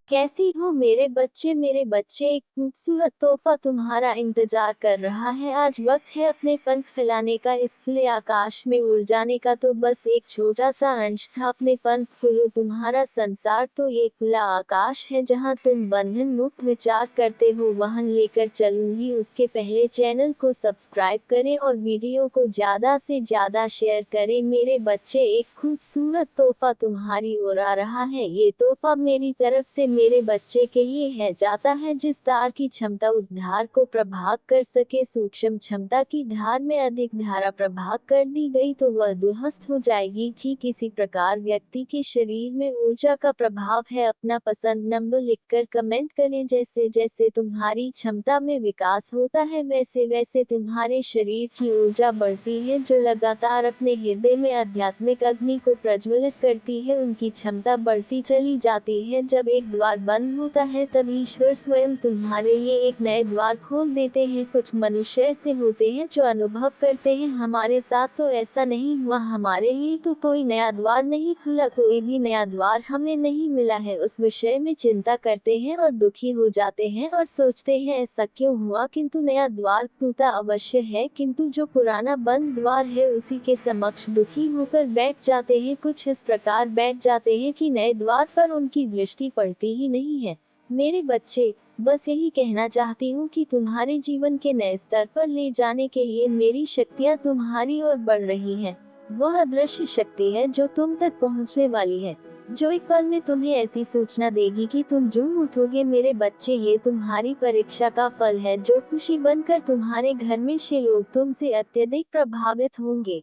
कैसी हो मेरे बच्चे एक खूबसूरत तोहफा तुम्हारा इंतजार कर रहा है। आज वक्त है अपने पंख फैलाने का, इस खुले आकाश में उड़ जाने का। तो बस एक छोटा सा अंश था, अपने पंख फूलो, तुम्हारा संसार तो ये खुला आकाश है जहां तुम बंधन मुक्त विचार करते हो, वहां लेकर चलूंगी। उसके पहले चैनल को सब्सक्राइब करें और वीडियो को ज्यादा से ज्यादा शेयर करें। मेरे बच्चे, एक खूबसूरत तोहफा तुम्हारी ओर आ रहा है। ये तोहफा मेरी तरफ से मेरे बच्चे के लिए है। जाता है जिस तार की क्षमता उस धार को प्रभावित कर सके, सूक्ष्म क्षमता की धार में अधिक धारा प्रभावित कर दी गई तो वह ध्वस्त हो जाएगी। ठीक इसी प्रकार व्यक्ति के शरीर में ऊर्जा का प्रभाव है। अपना पसंद नंबर लिखकर कमेंट करें। जैसे जैसे तुम्हारी क्षमता में विकास होता है वैसे वैसे तुम्हारे शरीर की ऊर्जा बढ़ती है, जो लगातार अपने हृदय में आध्यात्मिक अग्नि को प्रज्वलित करती है। उनकी क्षमता बढ़ती चली जाती है। जब एक द्वार बंद होता है तब ईश्वर स्वयं तुम्हारे लिए एक नए द्वार खोल देते हैं। कुछ मनुष्य ऐसे होते हैं जो अनुभव करते हैं हमारे साथ तो ऐसा नहीं हुआ, हमारे लिए तो कोई नया द्वार नहीं खुला, कोई भी नया द्वार हमें नहीं मिला है। उस विषय में चिंता करते हैं और दुखी हो जाते हैं और सोचते हैं ऐसा क्यों हुआ, किंतु नया द्वार खुलता अवश्य है, किंतु जो पुराना बंद द्वार है उसी के समक्ष दुखी होकर बैठ जाते हैं। कुछ इस प्रकार बैठ जाते हैं कि नए द्वार पर उनकी दृष्टि पड़ती ही नहीं है। मेरे बच्चे, बस यही कहना चाहती हूँ कि तुम्हारे जीवन के नए स्तर पर ले जाने के लिए मेरी शक्तियाँ तुम्हारी ओर बढ़ रही हैं। वह अदृश्य शक्ति है जो तुम तक पहुँचने वाली है, जो एक पल में तुम्हें ऐसी सूचना देगी कि तुम झूम उठोगे। मेरे बच्चे, ये तुम्हारी परीक्षा का फल है, जो खुशी बनकर तुम्हारे घर में से लोग तुमसे अत्यधिक प्रभावित होंगे।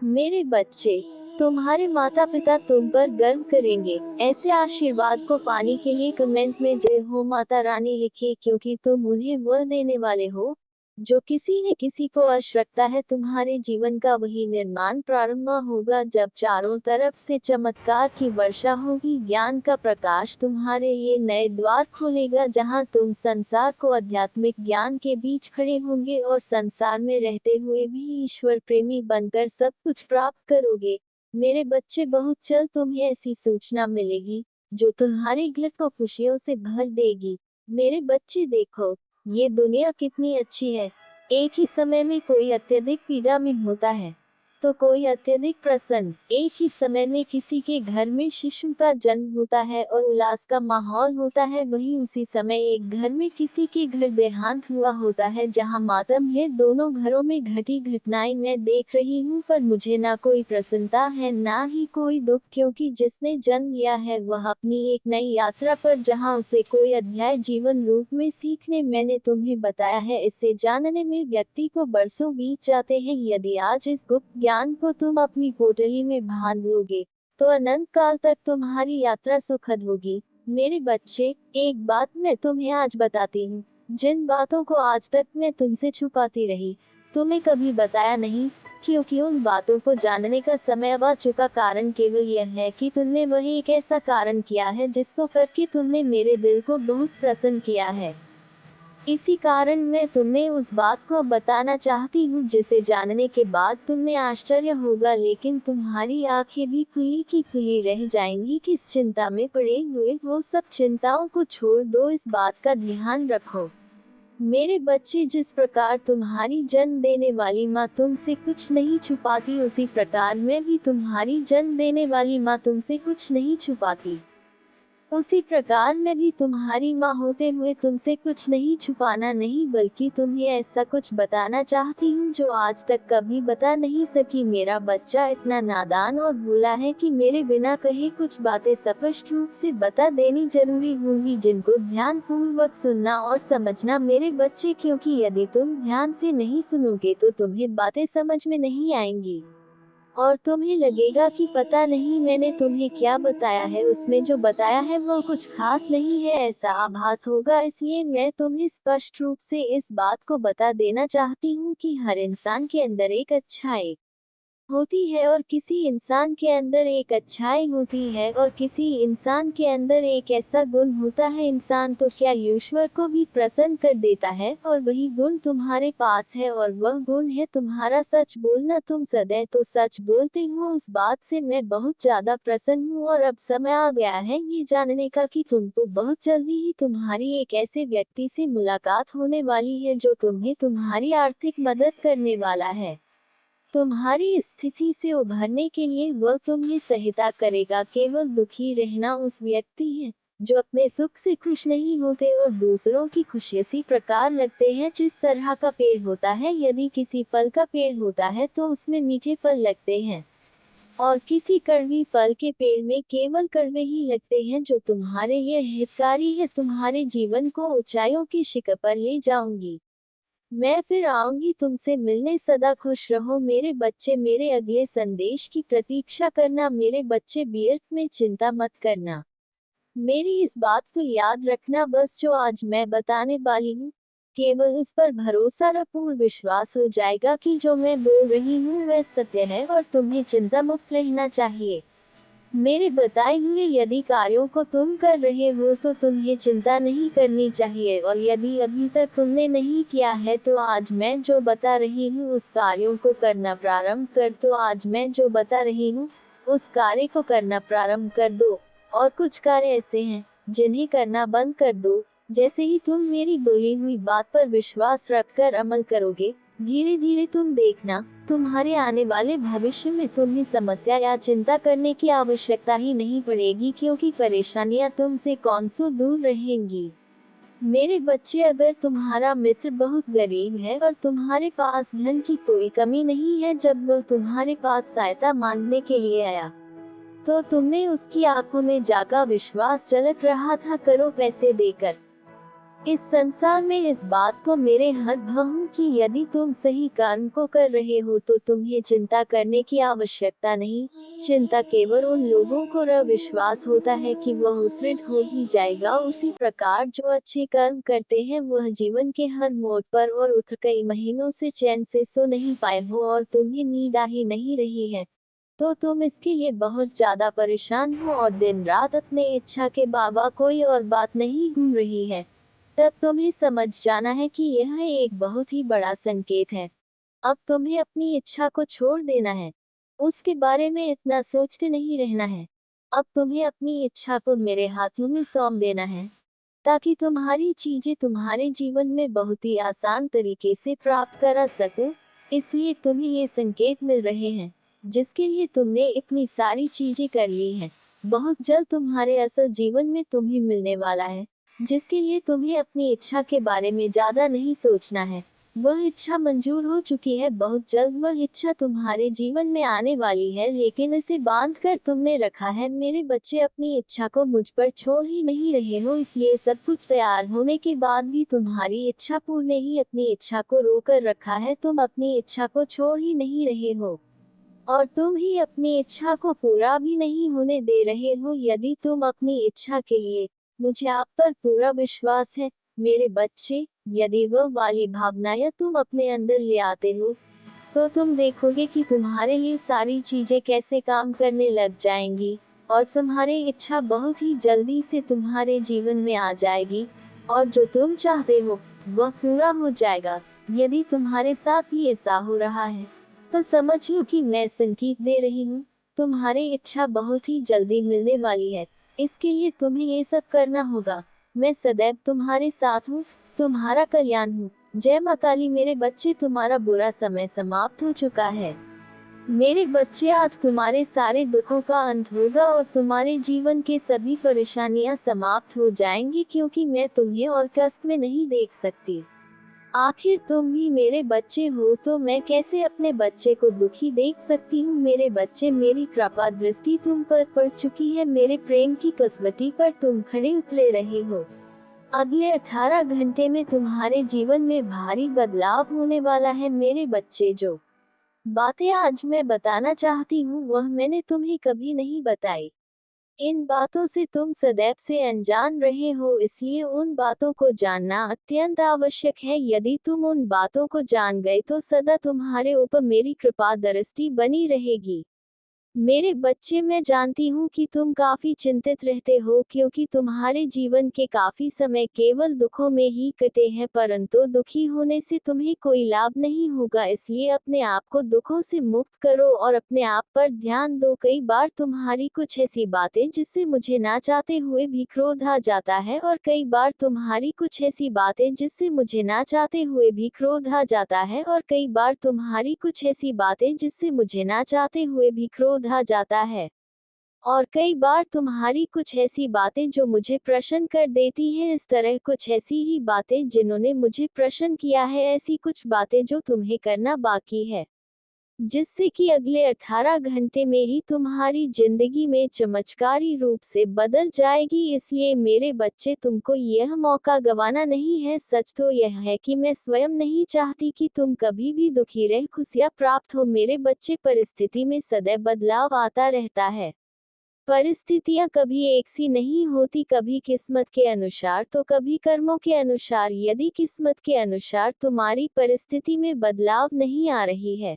मेरे बच्चे, तुम्हारे माता पिता तुम पर गर्व करेंगे। ऐसे आशीर्वाद को पाने के लिए कमेंट में जय हो माता रानी लिखिए, क्योंकि तुम उन्हें वह देने वाले हो जो किसी न किसी को आवश्यकता है। तुम्हारे जीवन का वही निर्माण प्रारंभ होगा जब चारों तरफ से चमत्कार की वर्षा होगी। ज्ञान का प्रकाश तुम्हारे लिए नए द्वार खोलेगा, जहां तुम संसार को आध्यात्मिक ज्ञान के बीच खड़े होंगे और संसार में रहते हुए भी ईश्वर प्रेमी बनकर सब कुछ प्राप्त करोगे। मेरे बच्चे, बहुत जल्द तुम्हें ऐसी सूचना मिलेगी जो तुम्हारे घर को खुशियों से भर देगी। मेरे बच्चे देखो, ये दुनिया कितनी अच्छी है। एक ही समय में कोई अत्यधिक पीड़ा में होता है तो कोई अत्यधिक प्रसन्न। एक ही समय में किसी के घर में शिशु का जन्म होता है और उल्लास का माहौल होता है, वहीं उसी समय एक घर में किसी के घर देहांत हुआ होता है, जहां मातम है। दोनों घरों में घटी घटनाएं मैं देख रही हूँ, पर मुझे ना कोई प्रसन्नता है ना ही कोई दुख, क्योंकि जिसने जन्म लिया है वह अपनी एक नई यात्रा पर, जहाँ उसे कोई अध्याय जीवन रूप में सीखने मैंने तुम्हें बताया है, इसे जानने में व्यक्ति को बरसों बीत जाते हैं। यदि आज इस गुप्त ज्ञान को तुम अपनी पोटली में बांध लोगे तो अनंत काल तक तुम्हारी यात्रा सुखद होगी। मेरे बच्चे, एक बात मैं तुम्हें आज बताती हूँ, जिन बातों को आज तक मैं तुमसे छुपाती रही, तुम्हें कभी बताया नहीं, क्योंकि उन बातों को जानने का समय अब आ चुका। कारण केवल यह है कि तुमने वही एक ऐसा कारण किया है जिसको करके तुमने मेरे दिल को बहुत प्रसन्न किया है। इसी कारण मैं तुम्हें उस बात को बताना चाहती हूँ जिसे जानने के बाद तुम्हें आश्चर्य होगा, लेकिन तुम्हारी आंखें भी खुली की खुली रह जाएंगी। किस चिंता में पड़े हुए वो सब चिंताओं को छोड़ दो, इस बात का ध्यान रखो। मेरे बच्चे, जिस प्रकार तुम्हारी जन्म देने वाली माँ तुमसे कुछ नहीं छुपाती, उसी प्रकार मैं भी तुम्हारी जन्म देने वाली माँ तुमसे कुछ नहीं छुपाती। उसी प्रकार मैं भी तुम्हारी माँ होते हुए तुमसे कुछ नहीं छुपाना नहीं, बल्कि तुम्हें ऐसा कुछ बताना चाहती हूँ जो आज तक कभी बता नहीं सकी। मेरा बच्चा इतना नादान और भोला है कि मेरे बिना कहे कुछ बातें स्पष्ट रूप से बता देनी जरूरी होंगी, जिनको ध्यान पूर्वक सुनना और समझना मेरे बच्चे, क्योंकि यदि तुम ध्यान से नहीं सुनोगे तो तुम्हें बातें समझ में नहीं आएंगी और तुम्हें लगेगा कि पता नहीं मैंने तुम्हें क्या बताया है, उसमें जो बताया है वो कुछ खास नहीं है, ऐसा आभास होगा। इसलिए मैं तुम्हें स्पष्ट रूप से इस बात को बता देना चाहती हूँ कि हर इंसान के अंदर एक अच्छाई होती है और किसी इंसान के अंदर एक अच्छाई होती है और किसी इंसान के अंदर एक ऐसा गुण होता है, इंसान तो क्या ईश्वर को भी प्रसन्न कर देता है, और वही गुण तुम्हारे पास है और वह गुण है तुम्हारा सच बोलना। तुम सदैव तो सच बोलते हो, उस बात से मैं बहुत ज्यादा प्रसन्न हूँ। और अब समय आ गया है ये जानने का कि तुमको बहुत जल्दी ही तुम्हारी एक ऐसे व्यक्ति से मुलाकात होने वाली है जो तुम्हें तुम्हारी आर्थिक मदद करने वाला है। तुम्हारी स्थिति से उभरने के लिए वह तुम्हें सहायता करेगा। केवल दुखी रहना उस व्यक्ति है जो अपने सुख से खुश नहीं होते और दूसरों की खुशी इसी प्रकार लगते हैं जिस तरह का पेड़ होता है। यदि किसी फल का पेड़ होता है तो उसमें मीठे फल लगते हैं, और किसी कड़वी फल के पेड़ में केवल कड़वे ही लगते हैं। जो तुम्हारे लिए हितकारी है, तुम्हारे जीवन को ऊंचाइयों की शिखर पर ले जाऊंगी। मैं फिर आऊंगी तुमसे मिलने। सदा खुश रहो मेरे बच्चे। मेरे अगले संदेश की प्रतीक्षा करना मेरे बच्चे। व्यर्थ में चिंता मत करना। मेरी इस बात को याद रखना बस, जो आज मैं बताने वाली हूँ केवल उस पर भरोसा रख, पूर्ण विश्वास हो जाएगा कि जो मैं बोल रही हूँ वह सत्य है और तुम्हें चिंता मुक्त रहना चाहिए। मेरे बताए हुए यदि कार्यों को तुम कर रहे हो तो तुम्हें चिंता नहीं करनी चाहिए, और यदि अभी तक तुमने नहीं किया है तो आज मैं जो बता रही हूँ उस कार्यों को करना प्रारंभ कर दो। आज मैं जो बता रही हूँ उस कार्य को करना प्रारंभ कर दो। और कुछ कार्य ऐसे हैं जिन्हें करना बंद कर दो। जैसे ही तुम मेरी बोली हुई बात पर विश्वास रखकर अमल करोगे, धीरे धीरे तुम देखना तुम्हारे आने वाले भविष्य में तुम्हें समस्या या चिंता करने की आवश्यकता ही नहीं पड़ेगी, क्योंकि परेशानियां तुमसे कौन सो दूर रहेंगी। मेरे बच्चे, अगर तुम्हारा मित्र बहुत गरीब है और तुम्हारे पास धन की कोई कमी नहीं है, जब वह तुम्हारे पास सहायता मांगने के लिए आया तो तुमने उसकी आंखों में जागा विश्वास झलक रहा था। करो पैसे देकर। इस संसार में इस बात को मेरे हर भाव कि यदि तुम सही कर्म को कर रहे हो तो तुम्हें चिंता करने की आवश्यकता नहीं। चिंता केवल उन लोगों को विश्वास होता है कि वह उत्तीर्ण हो ही जाएगा। उसी प्रकार जो अच्छे कर्म करते हैं वह जीवन के हर मोड़ पर और उठ कई महीनों से चैन से सो नहीं पाए हो और तुम्हें नींद आ ही नहीं रही है, तो तुम इसके लिए बहुत ज्यादा परेशान हो और दिन रात अपने इच्छा के बाबा कोई और बात नहीं घूम रही है, तब तुम्हें समझ जाना है कि यह एक बहुत ही बड़ा संकेत है। अब तुम्हें अपनी इच्छा को छोड़ देना है, उसके बारे में इतना सोचते नहीं रहना है। अब तुम्हें अपनी इच्छा को मेरे हाथों में सौंप देना है, ताकि तुम्हारी चीजें तुम्हारे जीवन में बहुत ही आसान तरीके से प्राप्त करा सको। इसलिए तुम्हें ये संकेत मिल रहे हैं जिसके लिए तुमने इतनी सारी चीजें कर ली हैं। बहुत जल्द तुम्हारे असल जीवन में तुम्हें मिलने वाला है जिसके लिए तुम्हें अपनी इच्छा के बारे में ज्यादा नहीं सोचना है। वह इच्छा मंजूर हो चुकी है, बहुत जल्द वह इच्छा तुम्हारे जीवन में आने वाली है, लेकिन इसे बांध कर तुमने रखा है। मेरे बच्चे, अपनी इच्छा को मुझ पर छोड़ ही नहीं रहे हो, इसलिए सब कुछ तैयार होने के बाद भी तुम्हारी इच्छा पूर्ण ने ही अपनी इच्छा को रोकर रखा है। तुम अपनी इच्छा को छोड़ ही नहीं रहे हो और तुम ही अपनी इच्छा को पूरा भी नहीं होने दे रहे हो। यदि तुम अपनी इच्छा के लिए, मुझे आप पर पूरा विश्वास है मेरे बच्चे, यदि वह वाली भावनाएं तुम अपने अंदर ले आते हो तो तुम देखोगे कि तुम्हारे लिए सारी चीजें कैसे काम करने लग जाएंगी और तुम्हारी इच्छा बहुत ही जल्दी से तुम्हारे जीवन में आ जाएगी और जो तुम चाहते हो वह पूरा हो जाएगा। यदि तुम्हारे साथ ही ऐसा हो रहा है तो समझ लो कि मैं संकेत दे रही हूँ, तुम्हारी इच्छा बहुत ही जल्दी मिलने वाली है। इसके लिए तुम्हें ये सब करना होगा। मैं सदैव तुम्हारे साथ हूँ, तुम्हारा कल्याण हूँ। जय माँ काली। मेरे बच्चे, तुम्हारा बुरा समय समाप्त हो चुका है। मेरे बच्चे, आज तुम्हारे सारे दुखों का अंत होगा और तुम्हारे जीवन के सभी परेशानियां समाप्त हो जाएंगी, क्योंकि मैं तुम्हें और कष्ट में नहीं देख सकती। आखिर तुम भी मेरे बच्चे हो तो मैं कैसे अपने बच्चे को दुखी देख सकती हूँ। मेरे बच्चे, मेरी कृपा दृष्टि तुम पर पड़ चुकी है। मेरे प्रेम की कसवटी पर तुम खड़े उतरे रहे हो। अगले 18 घंटे में तुम्हारे जीवन में भारी बदलाव होने वाला है। मेरे बच्चे, जो बातें आज मैं बताना चाहती हूँ वह मैंने तुम्हें कभी नहीं बताई। इन बातों से तुम सदैव से अनजान रहे हो, इसलिए उन बातों को जानना अत्यंत आवश्यक है। यदि तुम उन बातों को जान गए तो सदा तुम्हारे ऊपर मेरी कृपा दृष्टि बनी रहेगी। मेरे बच्चे, मैं जानती हूँ कि तुम काफी चिंतित रहते हो, क्योंकि तुम्हारे जीवन के काफी समय केवल दुखों में ही कटे हैं, परंतु दुखी होने से तुम्हें कोई लाभ नहीं होगा। इसलिए अपने आप को दुखों से मुक्त करो और अपने आप पर ध्यान दो। कई बार तुम्हारी कुछ ऐसी बातें जिससे मुझे ना चाहते हुए भी क्रोध आ जाता है, और कई बार तुम्हारी कुछ ऐसी बातें जिससे मुझे ना चाहते हुए भी क्रोध आ जाता है, और कई बार तुम्हारी कुछ ऐसी बातें जिससे मुझे ना चाहते हुए भी क्रोध आ जाता है। और कई बार तुम्हारी कुछ ऐसी बातें जो मुझे प्रसन्न कर देती हैं, इस तरह कुछ ऐसी ही बातें जिन्होंने मुझे प्रसन्न किया है, ऐसी कुछ बातें जो तुम्हें करना बाकी है, जिससे कि अगले 18 घंटे में ही तुम्हारी जिंदगी में चमत्कारी रूप से बदल जाएगी। इसलिए मेरे बच्चे, तुमको यह मौका गंवाना नहीं है। सच तो यह है कि मैं स्वयं नहीं चाहती कि तुम कभी भी दुखी रह खुशियां प्राप्त हो। मेरे बच्चे, परिस्थिति में सदैव बदलाव आता रहता है। परिस्थितियां कभी एक सी नहीं होती, कभी किस्मत के अनुसार तो कभी कर्मों के अनुसार। यदि किस्मत के अनुसार तुम्हारी परिस्थिति में बदलाव नहीं आ रही है,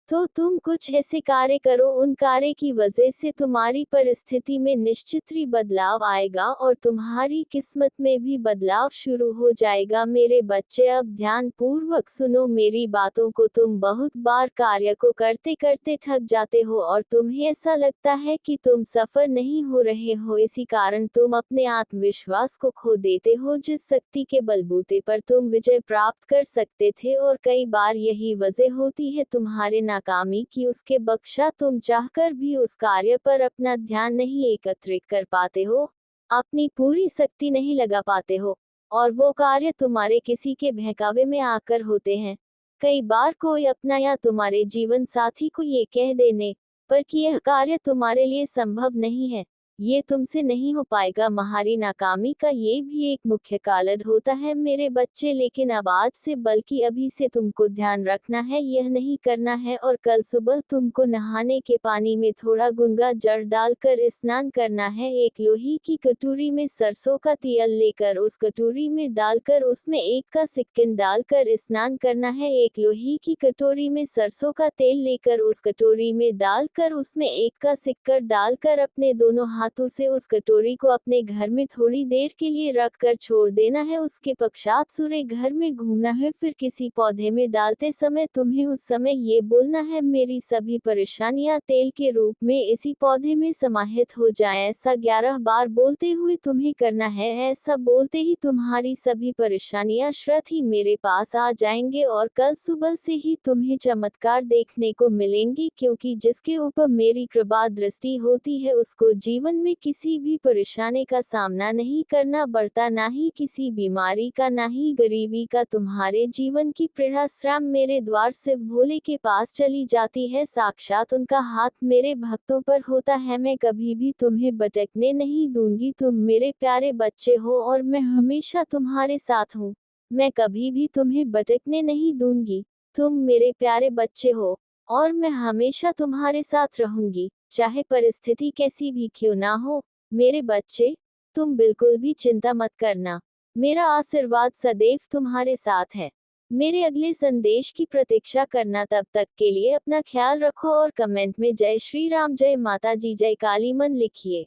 तो तुम कुछ ऐसे कार्य करो, उन कार्य की वजह से तुम्हारी परिस्थिति में निश्चित ही बदलाव आएगा और तुम्हारी किस्मत में भी बदलाव शुरू हो जाएगा। मेरे बच्चे, अब ध्यान पूर्वक सुनो मेरी बातों को। तुम बहुत बार कार्य को करते करते थक जाते हो और तुम्हें ऐसा लगता है कि तुम सफल नहीं हो रहे हो। इसी कारण तुम अपने आत्मविश्वास को खो देते हो, जिस शक्ति के बलबूते पर तुम विजय प्राप्त कर सकते थे। और कई बार यही वजह होती है तुम्हारे नाकामी की, उसके बख्शा तुम चाहकर भी उस कार्य पर अपना ध्यान नहीं एकत्रित कर पाते हो, अपनी पूरी शक्ति नहीं लगा पाते हो, और वो कार्य तुम्हारे किसी के बहकावे में आकर होते हैं। कई बार कोई अपना या तुम्हारे जीवन साथी को ये कह देने पर कि यह कार्य तुम्हारे लिए संभव नहीं है, ये तुमसे नहीं हो पाएगा। तुम्हारी नाकामी का ये भी एक मुख्य कारण होता है मेरे बच्चे। लेकिन अब आज से, बल्कि अभी से तुमको ध्यान रखना है, यह नहीं करना है। और कल सुबह तुमको नहाने के पानी में थोड़ा गुनगा जड़ डालकर स्नान करना है। एक लोही की कटोरी में सरसों का तेल लेकर उस कटोरी में डालकर उसमें 1 का सिक्कन डालकर स्नान करना है। एक लोही की कटोरी में सरसों का तेल लेकर उस कटोरी में डालकर उसमें 1 का सिक्कर डालकर अपने दोनों हाथों से उस कटोरी को अपने घर में थोड़ी देर के लिए रख कर छोड़ देना है। उसके पश्चात सूर्य घर में घूमना है। फिर किसी पौधे में डालते समय तुम्हें उस समय ये बोलना है, मेरी सभी परेशानियां तेल के रूप में इसी पौधे में समाहित हो जाएं। ऐसा 11 बार बोलते हुए तुम्हें करना है। ऐसा बोलते ही तुम्हारी सभी परेशानियां शीघ्र ही मेरे पास आ जाएंगे और कल सुबह से ही तुम्हें चमत्कार देखने को मिलेंगे, क्योंकि जिसके ऊपर मेरी कृपा दृष्टि होती है उसको जीवन में किसी भी परेशानी का सामना नहीं करना पड़ता, ना ही किसी बीमारी का, ना ही गरीबी का। तुम्हारे जीवन की पीड़ा श्राम मेरे द्वार से भोले के पास चली जाती है, साक्षात उनका हाथ मेरे भक्तों पर होता है। मैं कभी भी तुम्हें भटकने नहीं दूंगी। तुम मेरे प्यारे बच्चे हो और मैं हमेशा तुम्हारे साथ हूँ। मैं कभी भी तुम्हें भटकने नहीं दूंगी। तुम मेरे प्यारे बच्चे हो और मैं हमेशा तुम्हारे साथ रहूंगी, चाहे परिस्थिति कैसी भी क्यों ना हो। मेरे बच्चे, तुम बिल्कुल भी चिंता मत करना। मेरा आशीर्वाद सदैव तुम्हारे साथ है। मेरे अगले संदेश की प्रतीक्षा करना। तब तक के लिए अपना ख्याल रखो और कमेंट में जय श्री राम, जय माता जी, जय काली मन लिखिए।